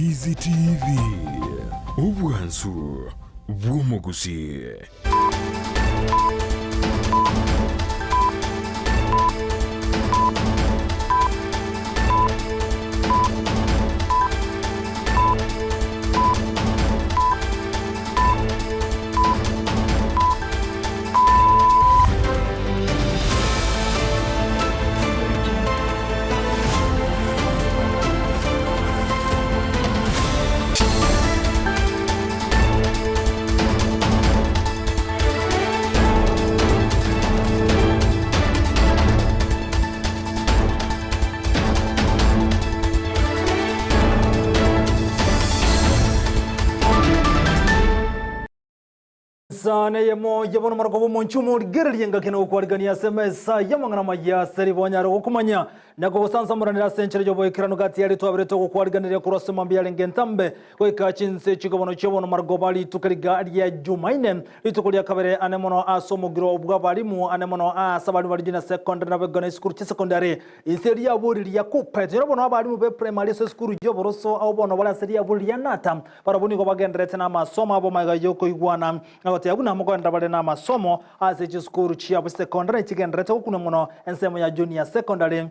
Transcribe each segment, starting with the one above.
Ndizi TV Ubwansu Gusii. Sana EYEMO yabona marako monchumo geraliyenga kena okwarigania SMS yamangana maya seri bonyaro okumanya nako sansa muranira senchero yobo ikirano gati yali twabereto okwariganira kurose mambya ngentambe kweka chinse chigobono chobono margo bali tukariga ya Jumaine litukulia kabere anemono asomugiro obwa balimu anemono asabali bali dina secondary na begana school secondary inseri ya buri ya kupete yobono abalimu be primary school yoboroso au bono bala seri ya buri ya nata barabuni ko bagendrete na masomo abo maga yoko igwana abuna muganda bale na masomo asechi school chia secondary chigendrete okuna muno ensemo ya junior secondary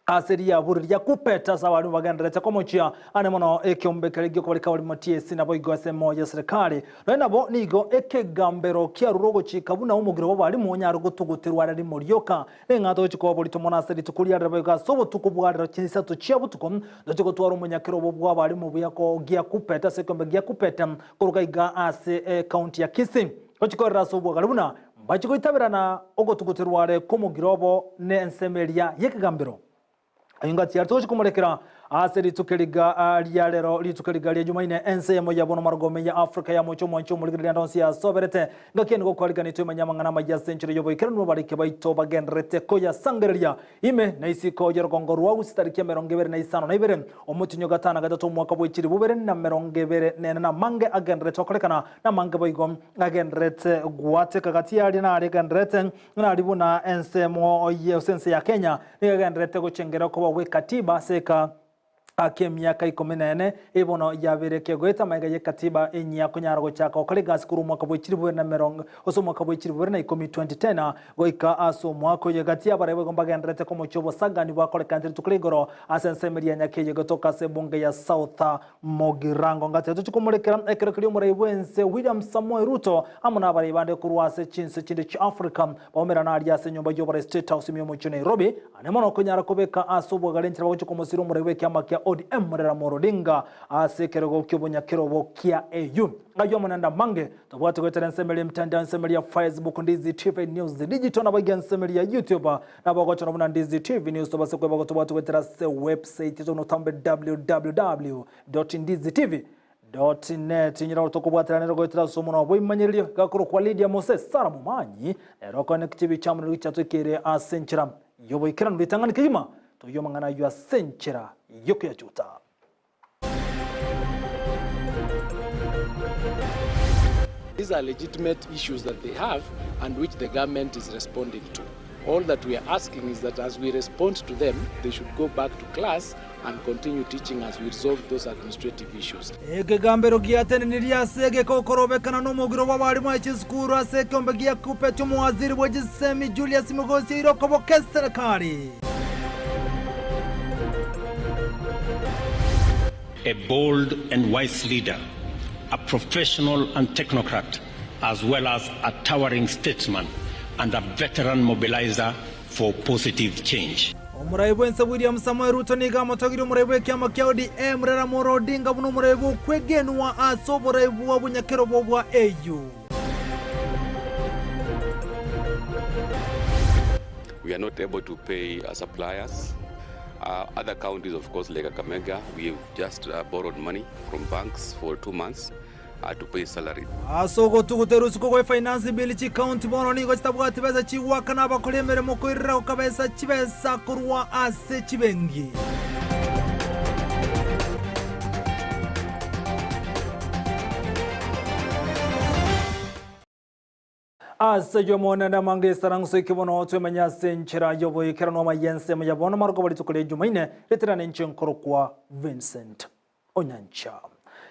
aseri ya buri ya kupeta sabali bagendrete komochia anemono ekyombekere ko bali kawali motiesi nabo igosemo ya serikali nabo nigo ekegambero kia rurogo chikabuna umugiro babali mu nyaro gutugutirwa ari muryoka nengato chiko boli tomona seri tukuri arabe ga sobo tukubwarira kinisa to chia butukom ndotiko twaro munyakiro bobwa bali mu buyako gia kupeta sekombe gia kupeta kuruka iga ase county ya Kisii kochikorera sobo galibuna bachiko itabirana ogotugutirwa komugirobo ne ensemeria yekegambero ayungati yartoje kumurekera aseri tukeriga liyalero litukeriga lya Jumaine ENSA yabona margome ya Afrika ya mocho mwancho muligirira ndonsi ya soberete ngakene ko kwariga nitwe manyamangana majya century yobo ikerano barike bayito bagendrete ko ya sangereria ime na isiko yerogongo ruwa gusitariki 25 na ibere omutinyo gatana gatatu mwaka bwikiri bubere na 20 na mange agendrete okorekana na mange boyigom agendrete guate kagati yali na agendrete na alibuna ENSA mo yesense ya Kenya ni agendrete guchengera ko we katiba seka ake miaka 14 ibono yabereke gweta maiga ye katiba enyia kunyargo chaka okaliga sikuru mwaka bwikiri na merongo oso mwaka bwikiri na 2010 goika aso mwako ye gatia barewe gomba gendrete ko mochobo sagani bwa kantri tukuligoro asensemeria nyake ye gotoka se bunge ya South Mogirango ngate tukumulekera ekerekeri murebense William Samoei Ruto amuna bari bande kurwase chinse chinde cha Africa bomera na ali ase nyumba yo State House mu Nairobi anemono kunyara kubeka aso bwa galentira bwo kumusiro murebeke amaka ODM murera morodinga asekerego kyobonya kerobo kia AU ngayo munanda mange tobwate kwetera nsemeli mtandao nsemeli ya Facebook Ndizi TV News digital na bagya nsemeli ya YouTube na bagocha na Ndizi TV News tobase kweba tobwate kwetera se website zo notambe www.ndizitv.net nyira utokobwatira nero kwetera somono boimanyirire gakuru kwa LYDIA MOSE sara mumanyi ero connectivity chamuri chatokere asenchira yobo ikirano litangani kiyima toyomangana yu senchera yoku ya juta. These are legitimate issues that they have and which the government is responding to. All that we are asking is that as we respond to them, they should go back to class and continue teaching as we resolve those administrative issues. Ege gambero giatene niliasege kokorobekana no mugiro wabali mwa chiskuru aseke ombegia kupetu muwaziri wajisemi Julius Mugosi iroko boke serikali. A bold and wise leader, a professional and technocrat, as well as a towering statesman and a veteran mobilizer for positive change. Omuraibense William Samoei Ruto niga motogiri omuraibe kyama kya ODM rera morodinga buno omuraibe kwegenwa asoboraibu wabunyakero bwa AU. We are not able to pay our suppliers. Other counties, of course, like Kakamega, we've just borrowed money from banks for 2 months to pay salary. Asogo tuguterusi ko finance bill chi county bono ni go chitabwati beza chiwaka na bakolemere mokoirira okabesa chibesa kurwa ase chibengi. Asejo mona na mange sarangso ikibono twemanya senchira yobo ikirano mayense muyabona margo bali tukule Jumaine leterane nchenkoro kwa VINCENT. ONYANCHA.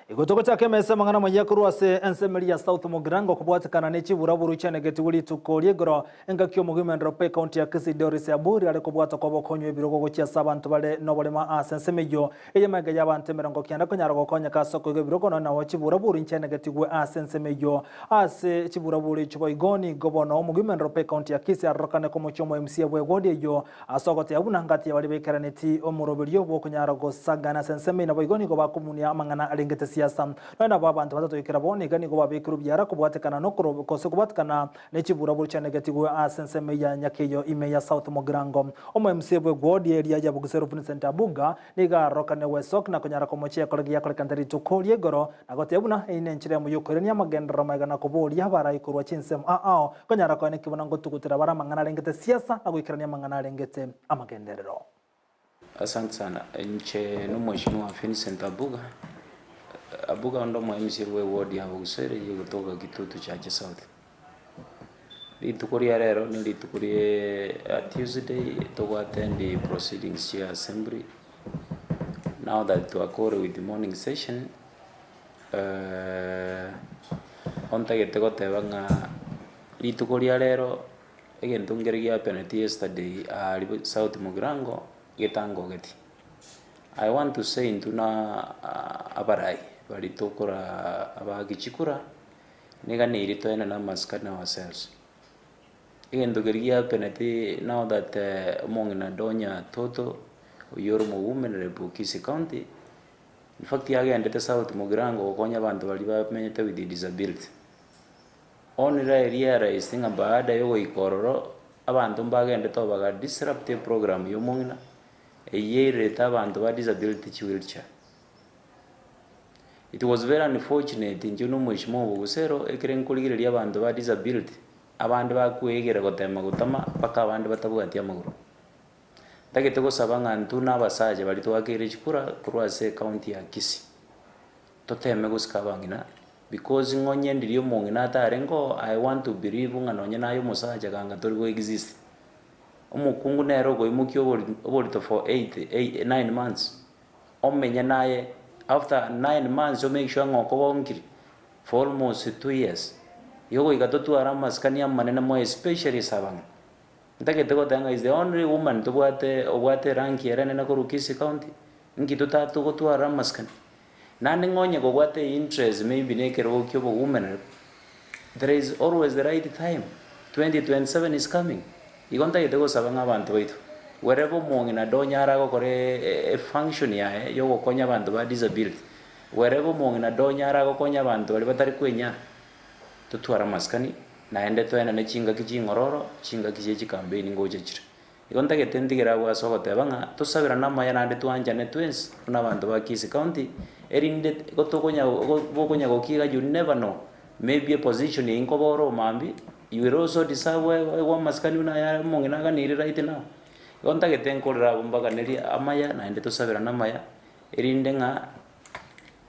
Igotoko chake mesa mangana mayakuru ase ensemeli ya South Mugirango kubwatikana nechi buraburu cyane getiguri tukolie goro engakyo mugimendo rope county ya Kisii Doris ya buri ale kubwata kwa bokonywe birogo gokia sabantu bale nobolema ase ensemejo eyemaga y'abantu 90 konyara gokonya kasoko go birogo na wachi buraburu cyane getigwe ase ensemejo ase chiburaburu chibo igoni gobono mugimendo rope county ya Kisii arokane ko muchomo MC bwe godi yo asogote yabuna ngati yabali bekeraneti omurobelyo bokonyara go sagana enseme na boigoni go bakumunia amangana alengete siasa nona babantu batatu ikirabone gani go babikiru byara kubwatekana no kose kubwatekana n'ekibura buri cyane gatigwe asenseme ya nyakeyo ime ya South Mugirango omo MC bwe godi eri ya Gusii VINCENT abuga niga rokane wesok na kunyara ko moche kolegi ya kolekantari tukolie goro nagotebuna ine nchire mu yukorenia magendera magana kubori habara ikurwa chinsem kunyara ko ne kibona ngo tukutira bara mangana lengete siasa na guikirania mangana lengete amagenderero. Asante sana nche no mheshimiwa VINCENT abuga ndo MC we ward ya Gusii kutoka Kitutu cha South. Litukuria rero ni litukurie Tuesday to attend the proceedings here assembly. Now that to accord with the morning session on tagete go tebanga litukuria rero again tungerigia penalty yesterday South Mugirango getango geti. I want to say intuna abarai bali tokora abagichikura negane irito ena na maskana ourselves. Again tugerigia penalty now that among na donya toto uyoro mu women rebu Kisii County. In fact again the South Mugirango konya bantu bali bamenyete with disability. Only area is thing baada yo ikororo abantu mbagende to baga disruptive program yo mongina eyere tabantu ba disability wheelchair. It was very unfortunate in Juno Mheshimiwa Gusero ekerenkuligiria abantu ba disability abantu bakwegera gotema gutama paka abantu batabugatia maguru. Tagete go sabanga ntuna basaje bali twakire chikura kurwase county ya Kisii. Toteme guskabangina because ngonye ndiriyo mongina tarengo I want to believe nganonye nayo musaje ganga tori go exist. Umukungu nero go imukyo obolito for 9 months omenya naye after 9 months you make sure ngoko bongiri for almost 2 years yogo igatotu arama skania manene mo especially sabanga ndagete go tanga is the only woman to bwate rank yerene na ko Kisii County ngito tatu go tu arama skani nane ngonye go bwate interest maybe nekero kyo bo women. There is always the right time. 2027 is coming. Igonta yego sabanga abantu baitu wherever mongi na donyara go kore function ya yo konya abantu ba disability wherever mongi na donyara go konya abantu bali batari kwenya tutwara maskani naende twena ne chinga kichingororo chinga kichechi campaign ngoje chira igonta getendigira bwa soko tebanga tusabira namaya nande twanja ne twins na abantu ba Kisii County erinde gotokonya gokiga you never know maybe a position inkoboro mambi you will also decide where maskani una ya mongina ganiri right now. Gonta getenkolera bumbaga neri amaya na ende tusabira namaya erinde nga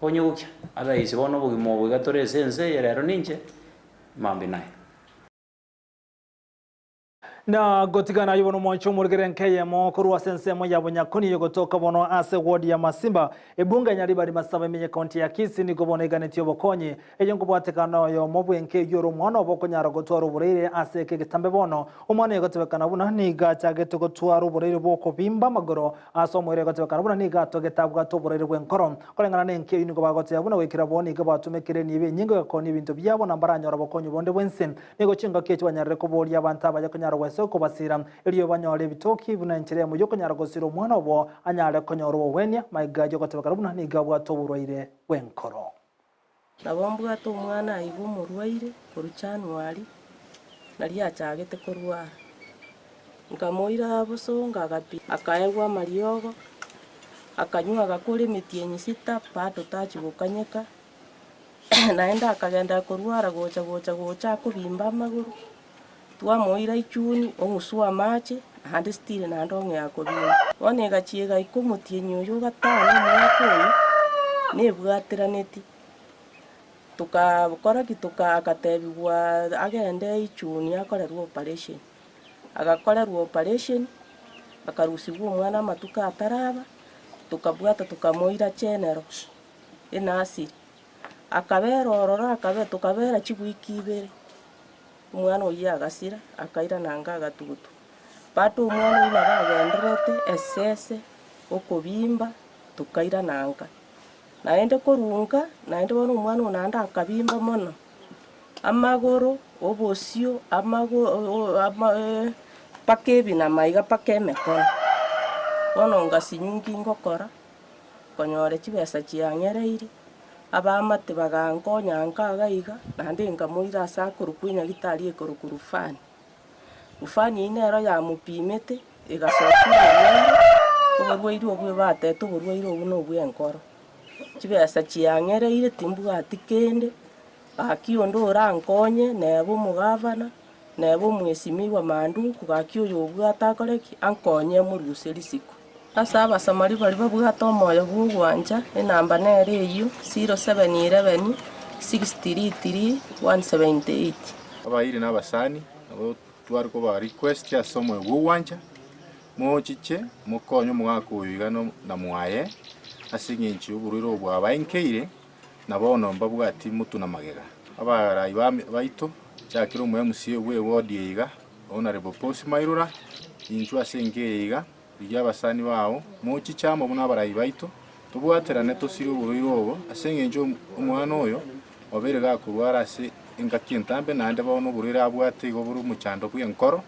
honyukia ala isi bono bugimo bugatore sense yerero ninche mambi naye. Na gotigana yubono mwancho murgeren EYEMO kurwa sensemo ya bonyakoni yogotoka bono ase ward ya Masimba ebunga nyali bali masaba menye county ya Kisii ni gobona iganeti obokonye eyengo bwatekana yo mobwenke yoro mwana obokonyara gotwara uburere ase kegetambe bono umwana yogotebekana buna ni gacha geto gotwara uburere boko bimba magoro aso mwere gotebekana buna ni gato getabwa to uburere bwenkoro kolengana nenke yingo bagote yabuna wekira boni gabatumekire nibe nyingo yakoni bintu byabo nambaranyora bokonye bonde bwensen nego chinga kechi banyarre ko boli abantu abanyakonyara wesoko basira iliyo banyore bitoki bunanchire mu yokonyara gosiro mwana obo anyare konyoro wenya maigajo gotebekana buna ni gabwa to burwaire bwenkoro nabombuga to mwana igo murwaire kuruchanwari nari achagete kurwara ngamoira busonga gapi akaegwa mariogo akanywa gakuri mitienyi sita pato tachibukanyeka naenda akagenda kurwara gocha kubimba maguru twamoira ichuni omuswa mache handi stile na ndonge yakobimba one gachiega ikumutienyi uyo gatano mwako nebwatiraneti tukakora kituka akatebwa agende ichuni akorerwa operation agakorerwa operation akarusibwa umwana matuka ataraba tukabwata tukamoira general enasiri akabera orora tukabera chigwiki ibere umwana oyi agasira akaira nanga agatugutu pato umwana oyi nabagenderete esese okobimba tukaira nanga naende korunga naende bono umwana onanda akabimba mono amagoro obosio pakebi na maiga pakemekona bono ngasinyungi ngokora konyore chibesa chianyereire abamate bagankonya nkagaiga nande ngamoira asakuru kwinya gitari ekorukuru ufani inero ya mupimete igasokira oborwaire obwe batete oborwaire obu nobwenkoro chibesa chianyereire timbugati kende akiondo orankonye nebo mugavana nebo mwesimiwa manduku gakioyo obwata akoreki ankonye muruseri siku asa abasamari bari babwata omoyo bw'ogwanja enamba nere eyo 0711 633 178 abaire n'abasani abo twari ko ba request ya somo bw'ogwanja mochiche mukonyo mwaka uyigano na mwaye asinginchi uburiro bwabainkeire nabono mbabwati mutu na magega abarayi baito cyakiro mu MC we ward yiga honorable Post Mairura inchu asengeiga byabasani bawo muchi cyamo buna abarayi baito tubwaterane tosiri uburiro obo asengenjo umwana oyo oberega kurwarase ingakintambe nande bawo uburiro abwate go buru muchando bw'enkoro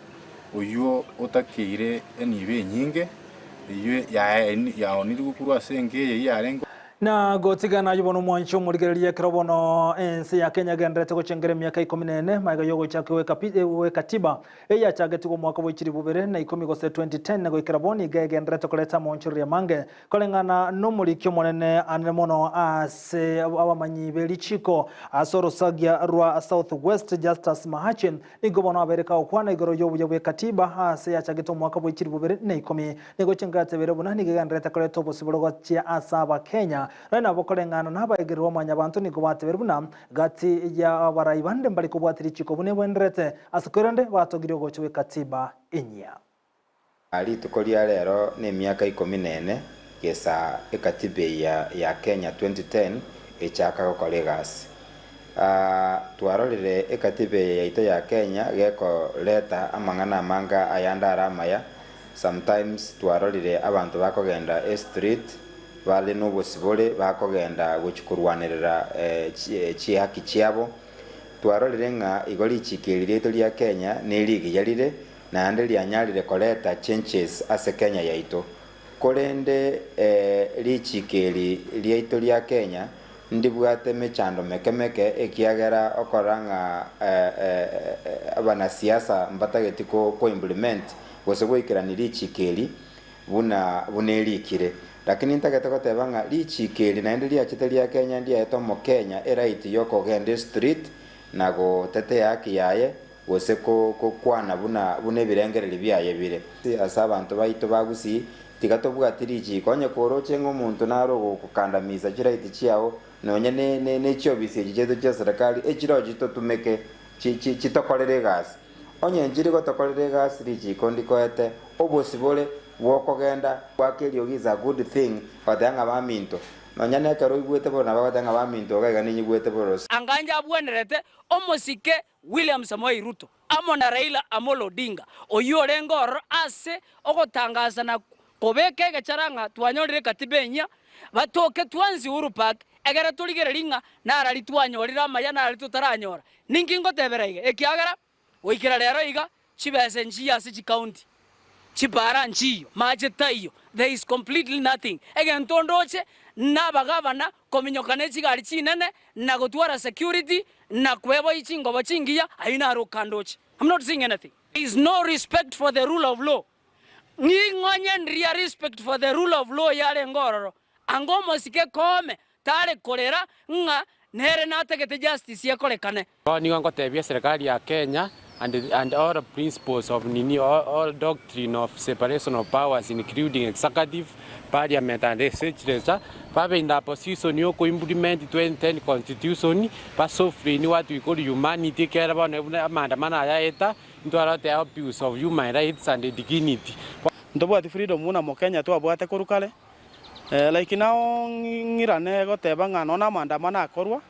uyo otakire enibe nyinge iyo ya oniri gukuru asengeye yarengo na gotigana yubono mwancho murigererie kirobono ensi ya Kenya gendrete gochengere miaka 14 maiga yogo chake we katiba eya chageti go mwaka bwikiri bubere na 10 gose 2010 na goikiraboni gendrete koleta mwancho ya mange kolengana no murikyo monene anemono ase abamanyi belichiko asoro sagia rwa South West Justice Mahachin igobono abereka okwana igoro yobu we katiba ase ya chageti mwaka bwikiri bubere na 10 nigochengate bere bunani gendrete koleta obosibolo gwa asaba Kenya rena bokolengana nabaigirwa manya bantu niko batebera buna gati ya abarayi bande mbali kubwatira chiko bune bwenderete asokorende batogiryo gochwe katiba inya ali tukolia lero ne miaka 14 gesa ekatibe ya Kenya 2010 echaka ko legacy twarorire ekatibe ya ito ya Kenya geko leta amangana manga ayanda aramaya sometimes twarorire abantu bakogenda street bali n'obusibole bakogenda guchikurwanirira chihaki chiabo twarorire nga igoli chikirire to lya Kenya ne ligi yalire na ande lyanyalire koleta changes ase Kenya yaito kolende lichikeri lyaito lya Kenya ndibwate mechando mekemeke ekiagera okoranga abana siasa mbatageti ko implement gosegwikira ni lichikeri bunelikire lakini ntakete kotebanga lichikeri na endelea chitelia Kenya ndia etomo Kenya eraiti yoko gende street na go tete yaki yaye gose ko kwana bune birengereri byaye bire asa abantu baito bagusi tigatobwatiri konye koroche ngomuntu naro gukandamiza chiraiti chiao nonye ne chyo bisije jeto cya serikali echiro jito tumeke chitokorere gas onye njiri gotokorere gas lichi kondi koete obosibole wokogenda kwakeli is a good thing badanga baminto nonyane karo igwete bona badanga baminto gaga ninyi gwete boros anganja abwenerete omosike William Samoei Ruto amona Raila Amolo Odinga oyorengoro ase ogotangaza na kobeke gacharanga twanyorire katibenya batoke twanzi Uhuru Park egera tuligere ringa nara litwanyorira amaya nara tutaranyora ningingo teberege ekiagara oikira rero iga chibese njia ase county chipara nchiyo majetayo there is completely nothing again tondoche na bagavana kominyokane chigari chinene na gotwara security na kwebo ichingo bachingia aina rokandoche. I'm not saying anything. There is no respect for the rule of law. Ngingonye ndria respect for the rule of law yale ngororo angomo sike kome tare kolera nga nere nategete justice yakolekane ni wango tebia serikali ya Kenya and all the principles of all doctrine of separation of powers including executive, parliament and legislature pabe in the position yo ko implement 2010 constitution paso free ni what we call humanity care about maandamano ya eta ndwara the abuse of human rights and dignity ndobwa freedom una mo Kenya to abwate korukale like now ngirane goteba ng'ano na maandamano akorwa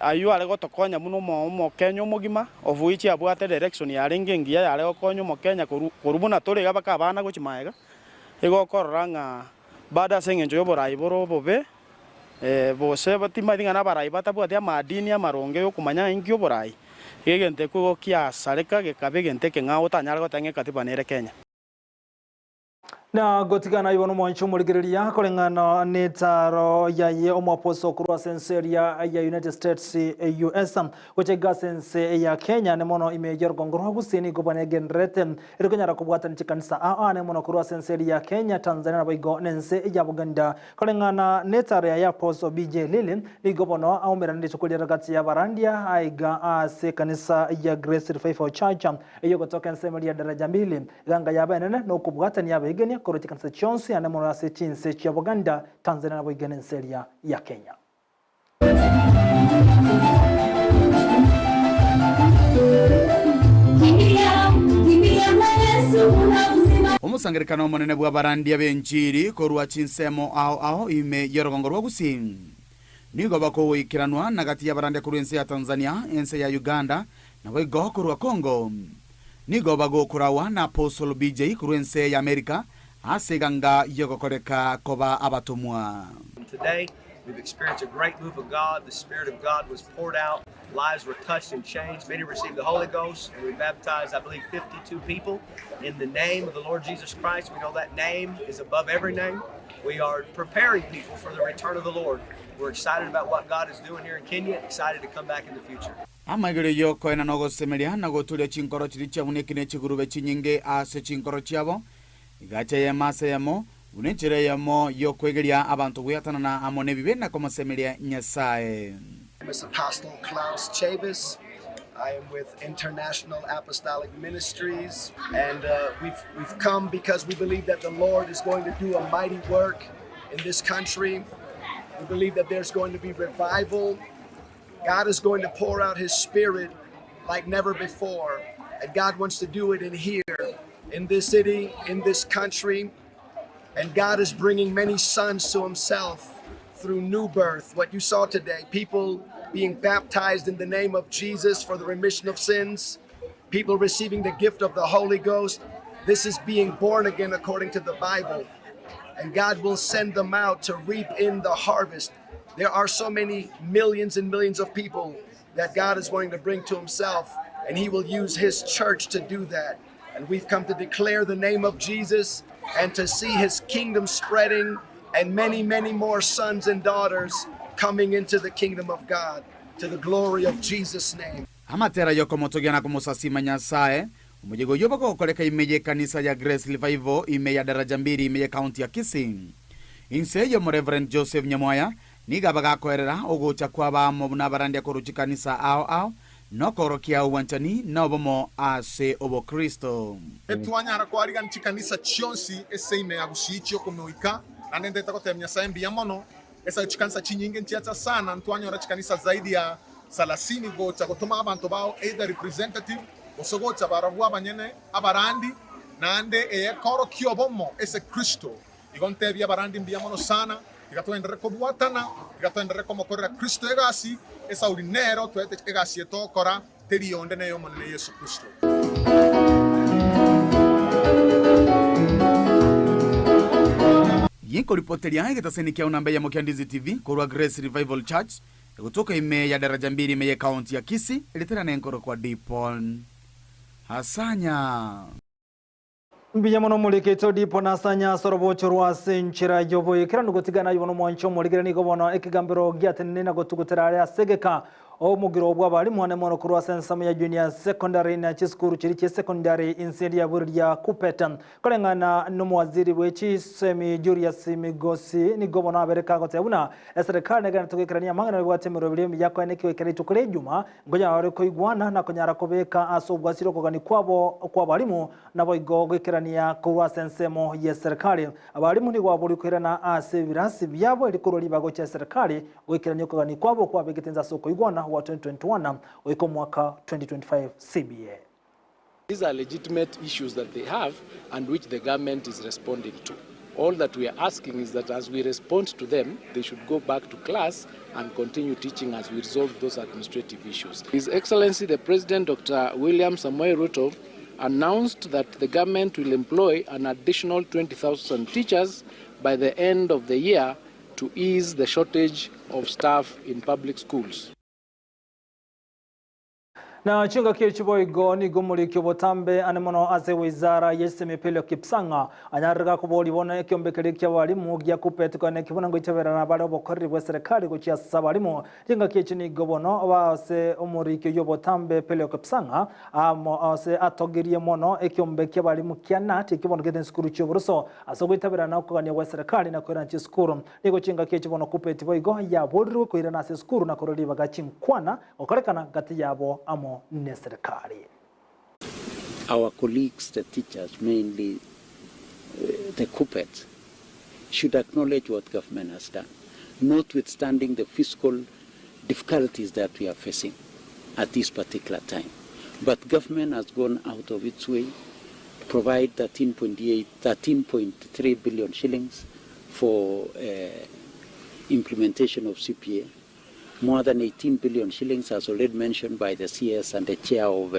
ayu ale gotokonya muno mo Kenya omogima of which abwate direction ya rengengia yale gokonya mo Kenya korubuna tole gabaka abana gochimaega igokorora ng'a bada sengenjo yoborai boro bobe bose batima thingana barai batabwate amadini amaronge yokumanya ingi oborai igente kugo kiasareka gekabe gente kenga otanyara gotange katiba nere Kenya na gotigana ibono mwancho murigereria kolengana netaro yaye omwaposo kurwa senseria ya United States US wechega sense ya Kenya ne mono imejer gongoro Gusii gobane genrete irikonyara kubwata nchikanisa ne mono kurwa senseria ya Kenya Tanzania boigo nense ya Buganda kolengana netaro ya poso BJ Lili ligobono aumera ndichukulira gati ya barandia aiga se kanisa ya Grace Revival Church iyo gotoka nsemeli ya daraja 2 ganga yabanene no kubwata ni abegeni koroti kanisa chonsi ane mwana sechinse cha Buganda Tanzania na boigene nseria ya Kenya Umusangerikano omonene bwa barandia benchiri korwa chinsemo ao ime yorogongo rwa Gusii nigo bako ikiranwa nagati ya barandia kurense ya Tanzania ense ya Uganda na boigo korwa Congo nigo bago kurawa na Apostle BJ kurense ya Amerika aseganga yogokoreka koba abatumwa. Today we've experienced a great move of God. The Spirit of God was poured out. Lives were touched and changed. Many received the Holy Ghost, and we baptized, I believe, 52 people in the name of the Lord Jesus Christ. We know that name is above every name. We are preparing people for the return of the Lord. We're excited about what God is doing here in Kenya, excited to come back in the future. Amagere yoko ena nogo semelia nago tulia chinkoro chiricha unekine chigurube chinyinge ase chinkoro chiabo igache ya maseyamo unechere yamo yokwegeria abantu guyatana na amone bibena koma semelia nyasaye. Mr. Apostle Klaus Chavis. I am with International Apostolic Ministries, and we've come because we believe that the Lord is going to do a mighty work in this country. We believe that there's going to be revival. God is going to pour out His Spirit like never before, and God wants to do it in here, in this city, in this country, and God is bringing many sons to Himself through new birth. What you saw today, people being baptized in the name of Jesus for the remission of sins, people receiving the gift of the Holy Ghost. This is being born again according to the Bible, and God will send them out to reap in the harvest. There are so many millions and millions of people that God is wanting to bring to Himself, and He will use His church to do that. And we've come to declare the name of Jesus and to see His kingdom spreading, and many, many more sons and daughters coming into the kingdom of God, to the glory of Jesus' name. Amatera yoko motogiana kumosasima nyasaye umujigo yobako koleka imeje kanisa ya Grace Revival ime ya daraja 2 ime ya county ya Kisii inse yo Reverend Joseph Nyamwaya niga bagakorera ogocha kwaba mu nabarandia koruchi kanisa ao nokorokia uwanchani nobomo ase obo Kristo etwanyara kwariga nchikanisa chionsi eseime ya Gusii chyo kumoika nanende takotemnya saimbi ya mono esa chikanisa chinyinge nchiacha sana ntwanyora chikanisa zaidi ya 30 gocha gutuma abantu bao either representative osogocha barabu abanyene abarandi nande ekoro kyobomo ese Kristo igonte bya barandi mbya mono sana igatwendere kobuatana igatwendere komokorera Kristo egasi esa urinero twete egasi etokora terionde neyo monene Yesu Kristo. Yinko reporteri yange tasenikia unambe ya mokia Ndizi TV korwa Grace Revival Church kutoka ime ya daraja 2 ime ya county ya Kisii ilitera na enkoro kwa Dipon Hasanya Mbiyamono muliketo Dipon Hasanya sorobocho rwase nchira yoboye kirano gutigana yibono mwancho muligere nigo bono ekigambiro gyatene na gutugutera segeka omugiro bw'abali mwana mono kurwa sensamu ya junior secondary na chiskuru chiri secondary insedi ya burya kupeta kolengana n'umuwaziri wechi semi Julius Migosi ni gobona abereka gotebuna serikali negana tugekerania mangana bwatemero bile yakwa nekiwe kare tukure juma ngoja wari koigwana na konyara kobeka asobwasiro kogani kwabo kwa balimu nabo igogekerania kurwa sensemo ya serikali abalimu ni gwaburi kwirana ase birasi byabo ilikuroli bago cha serikali gogekerania kogani kwabo kwa begetenza soko igwana wa 2021 oiko mwaka 2025 CBA. These are legitimate issues that they have and which the government is responding to. All that we are asking is that as we respond to them, they should go back to class and continue teaching as we resolve those administrative issues. His Excellency the President, Dr. William Samoei Ruto, announced that the government will employ an additional 20,000 teachers by the end of the year to ease the shortage of staff in public schools. Na chinga kie chiboigo ni gumuli kyobotambe anemono ase wizara yesemepelo kipsanga anyarga kuboli bona ekyombekere kyabalimu gya kupetuka ne kibona ngo itabera na bale obokorri bwa serikali kuchya sabalimu chinga kie chini gobono abase omurikyo yobotambe pelo kipsanga amo ase atogerie mono ekyombekye balimu kyanati kibono geten skuru choburuso aso itabera na kugania bwa serikali na kwera nchi skuru niko chinga kie chibono kupeti boigo ya bodru kwira na skuru na koroli bagachinkwana okorekana gati yabo amo. Our colleagues, the teachers, mainly the CUPET, should acknowledge what government has done, notwithstanding the fiscal difficulties that we are facing at this particular time. But government has gone out of its way to provide 13.3 billion shillings for implementation of CPA. More than 18 billion shillings, as already mentioned by the CS and the chair of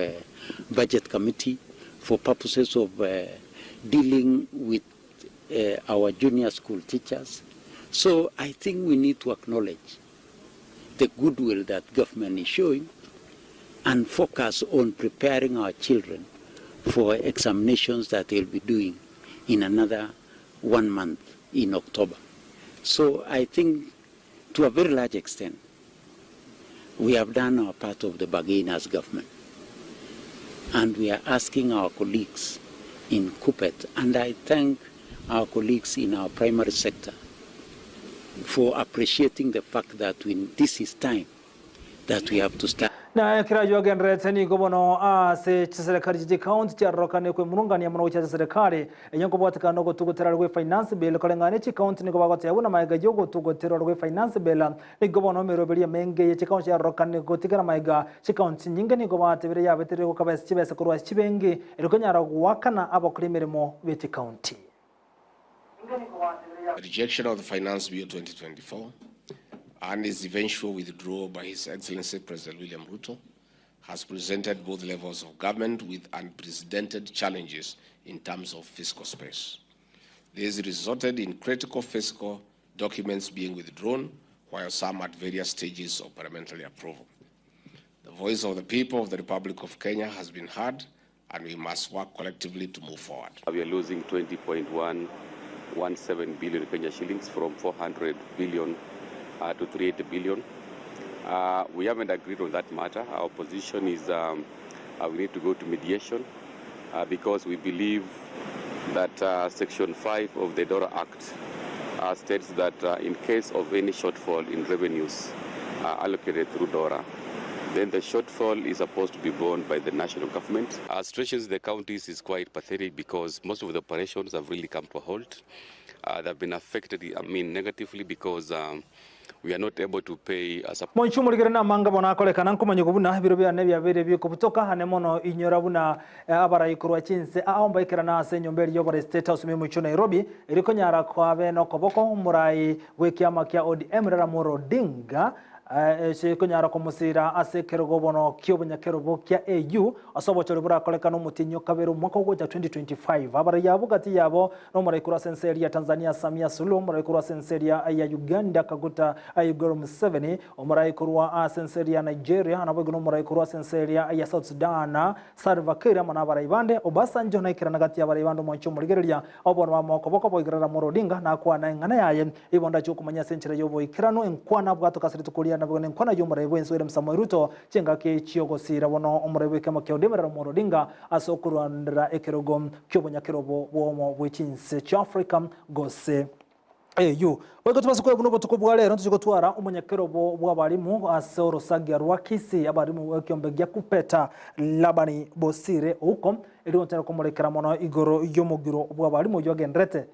budget committee, for purposes of dealing with our junior school teachers. So I think we need to acknowledge the goodwill that government is showing and focus on preparing our children for examinations that they'll be doing in another 1 month in October. So I think to a very large extent, we have done our part of the bargain as government. And we are asking our colleagues in CUPET, and I thank our colleagues in our primary sector for appreciating the fact that this is time that we have to start. Na kirajo genrete ni gobono ase serikali jiji county charokane kwe murungani ya mwana serikali enyango bwatika no gutugutera rwe finance bill kolengane chi county ni gobagote yabuna maiga yo gutugutera rwe finance bill ni gobono merobeli menge ye chi county charokane gutigara maiga chi county nyinga ni gobate bire yabetere ko kabese chibese kurwa chibenge erikonyara guwakana abakuri mirimo beti county. Rejection of the finance bill 2024 and its eventual withdrawal by His Excellency President William Ruto has presented both levels of government with unprecedented challenges in terms of fiscal space. This resulted in critical fiscal documents being withdrawn, while some at various stages of parliamentary approval. The voice of the people of the Republic of Kenya has been heard, and we must work collectively to move forward. We are losing 20.117 billion Kenya shillings from 400 billion to 380 billion. We haven't agreed on that matter. Our position is we need to go to mediation because we believe that Section 5 of the DORA Act states that in case of any shortfall in revenues allocated through DORA, then the shortfall is supposed to be borne by the national government. Our situation in the counties is quite pathetic because most of the operations have really come to a halt. They've been affected, negatively because we are not able to pay as a Monchumurigere na manga bona kolekana nkumanyo kubuna biro bya nebya bere byo kubutoka hanemono inyora buna abarayikurwa chinse aomba ikirana asenyomberi yobore State House mu cyo Nairobi iriko nyara kwa beno koboko murayi wekiama kya ODM rara Morodinga kunyara kumusira asekero gobono kyobunyakero kya AU asobo cyo bura kolekana umutinyo kabero mwaka gwa 2025 abara yabo gati yabo no muraikura senseri ya Tanzania Samia Suluhu muraikura senseri ya Uganda Kaguta Yoweri Museveni omuraikurwa senseri ya Nigeria anabwo no muraikurwa senseri ya South Sudan Salva Kiir manabara ibande Obasanjo na ikirana gati yabara ibando mwancho murigereria obona wa mokoboko boigerera Morodinga na kwa na ngana yaye ibonda cyo kumanya senchira yobo ikirano enkwana bwato kasiri tukulia nabwo enkwana yomura ibwenso Samoei Ruto chenga ke chiogosira bono omurebe kama kyodemerera Morodinga asokurandira ekirogo kyobunyakero bwomo bwechinse cha Africa gose AU wego tubasukwe buno botukubwa lero tujigotwara umunyakero bw'abarimu asoro sagia rwa Kisii abarimu wekyombe gya kupeta labani bosire uko eri ontera komurekera mono igoro yomugiro bw'abarimu yogendrete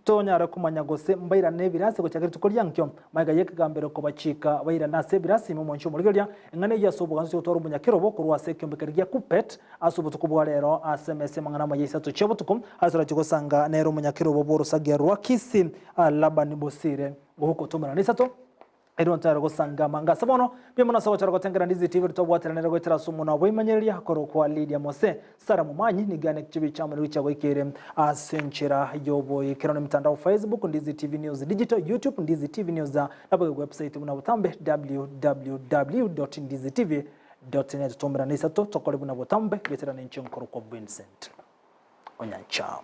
tonyara kumanya gose mbaira ne birase gochagiri tukoria nkyo maiga yekigambero ko bachika baira nase birasi mu moncho murigeria ngane yasobo ganzo toro munyakiro bo kurwa sekyombekerigia kupet asubu tukubwa rero SMS mangana mayisa tuchebo tukum hasira chigosanga nero munyakiro bo borusagia rwa Kisii labani bosire huko tumana nisato Ero ntara gosanga manga sabono bimona sawa chara gotengera Ndizi TV rutobwatera nero gotera sumu na boyimanyeria hakoro kwa LYDIA MOSE Sara mumanyi ni gane kichibi chama richa gwikere asenchera yobo ikirano mitandao Facebook Ndizi TV News Digital YouTube Ndizi TV News na website muna butambe www.ndizitv.net tomera nisato tokole buna butambe betera n'inchinkoro kwa VINCENT ONYANCHA